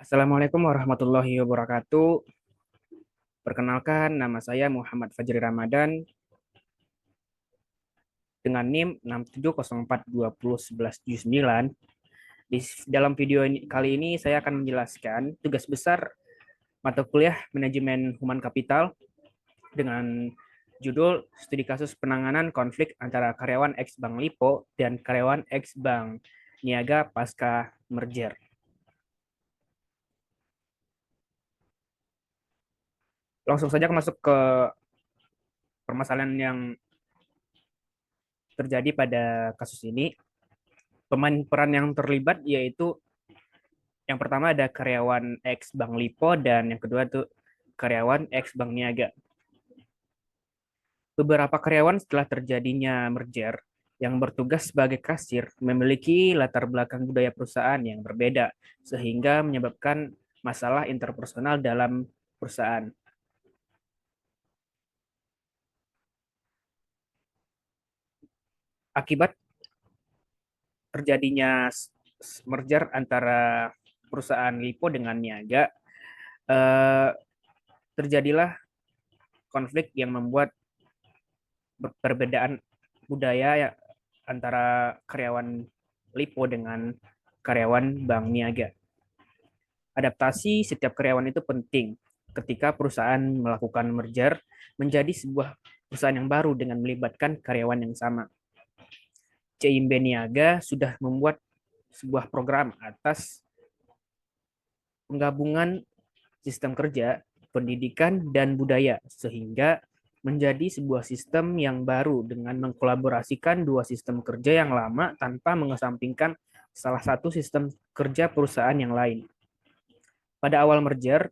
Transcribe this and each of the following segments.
Assalamualaikum warahmatullahi wabarakatuh. Perkenalkan, nama saya Muhammad Fajri Ramadan dengan NIM 67042011179. Di dalam video kali ini saya akan menjelaskan tugas besar mata kuliah Manajemen Human Capital dengan judul Studi Kasus Penanganan Konflik Antara Karyawan Ex Bank Lipo dan Karyawan Ex Bank Niaga Pasca Merger. Langsung saja masuk ke permasalahan yang terjadi pada kasus ini. Pemain peran yang terlibat yaitu yang pertama ada karyawan ex Bank Lipo dan yang kedua tuh karyawan ex Bank Niaga. Beberapa karyawan setelah terjadinya merger yang bertugas sebagai kasir memiliki latar belakang budaya perusahaan yang berbeda sehingga menyebabkan masalah interpersonal dalam perusahaan. Akibat terjadinya merger antara perusahaan Lipo dengan Niaga, eh, terjadilah konflik yang membuat perbedaan budaya ya, antara karyawan Lipo dengan karyawan Bank Niaga. Adaptasi setiap karyawan itu penting ketika perusahaan melakukan merger menjadi sebuah perusahaan yang baru dengan melibatkan karyawan yang sama. CIMB Niaga sudah membuat sebuah program atas penggabungan sistem kerja, pendidikan, dan budaya, sehingga menjadi sebuah sistem yang baru dengan mengkolaborasikan dua sistem kerja yang lama tanpa mengesampingkan salah satu sistem kerja perusahaan yang lain. Pada awal merger,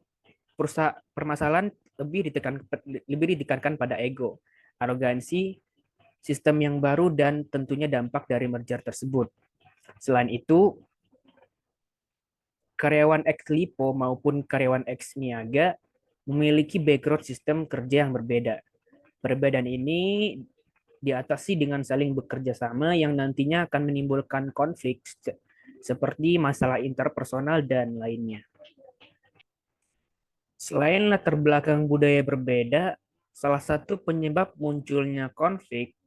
permasalahan lebih ditekankan pada ego, arogansi, sistem yang baru, dan tentunya dampak dari merger tersebut. Selain itu, karyawan ex Lipo maupun karyawan ex Niaga memiliki background sistem kerja yang berbeda. Perbedaan ini diatasi dengan saling bekerja sama yang nantinya akan menimbulkan konflik seperti masalah interpersonal dan lainnya. Selain latar belakang budaya berbeda, salah satu penyebab munculnya konflik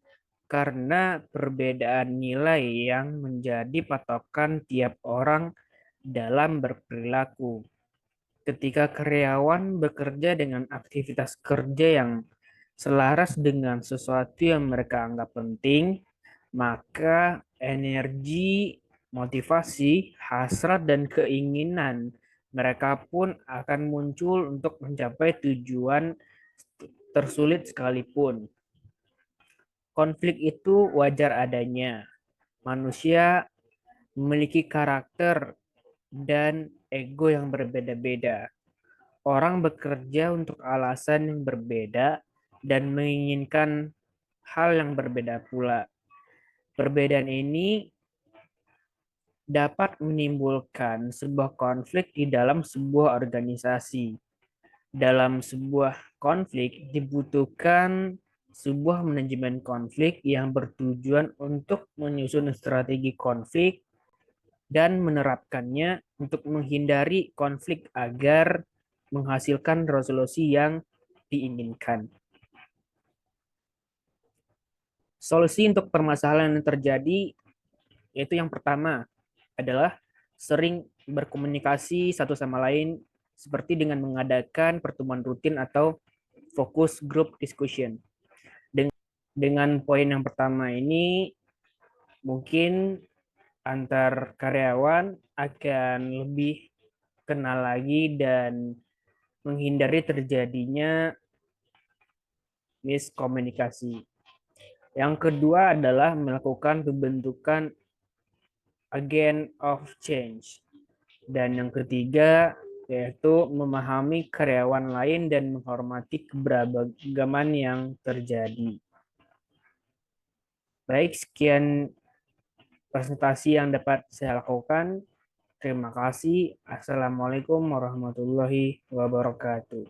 karena perbedaan nilai yang menjadi patokan tiap orang dalam berperilaku. Ketika karyawan bekerja dengan aktivitas kerja yang selaras dengan sesuatu yang mereka anggap penting, maka energi, motivasi, hasrat, dan keinginan mereka pun akan muncul untuk mencapai tujuan tersulit sekalipun. Konflik itu wajar adanya. Manusia memiliki karakter dan ego yang berbeda-beda. Orang bekerja untuk alasan yang berbeda dan menginginkan hal yang berbeda pula. Perbedaan ini dapat menimbulkan sebuah konflik di dalam sebuah organisasi. Dalam sebuah konflik dibutuhkan sebuah manajemen konflik yang bertujuan untuk menyusun strategi konflik dan menerapkannya untuk menghindari konflik agar menghasilkan resolusi yang diinginkan. Solusi untuk permasalahan yang terjadi yaitu yang pertama adalah sering berkomunikasi satu sama lain seperti dengan mengadakan pertemuan rutin atau focus group discussion. Dengan poin yang pertama ini mungkin antar karyawan akan lebih kenal lagi dan menghindari terjadinya miskomunikasi. Yang kedua adalah melakukan pembentukan agent of change. Dan yang ketiga yaitu memahami karyawan lain dan menghormati keberagaman yang terjadi. Baik, sekian presentasi yang dapat saya lakukan. Terima kasih. Assalamualaikum warahmatullahi wabarakatuh.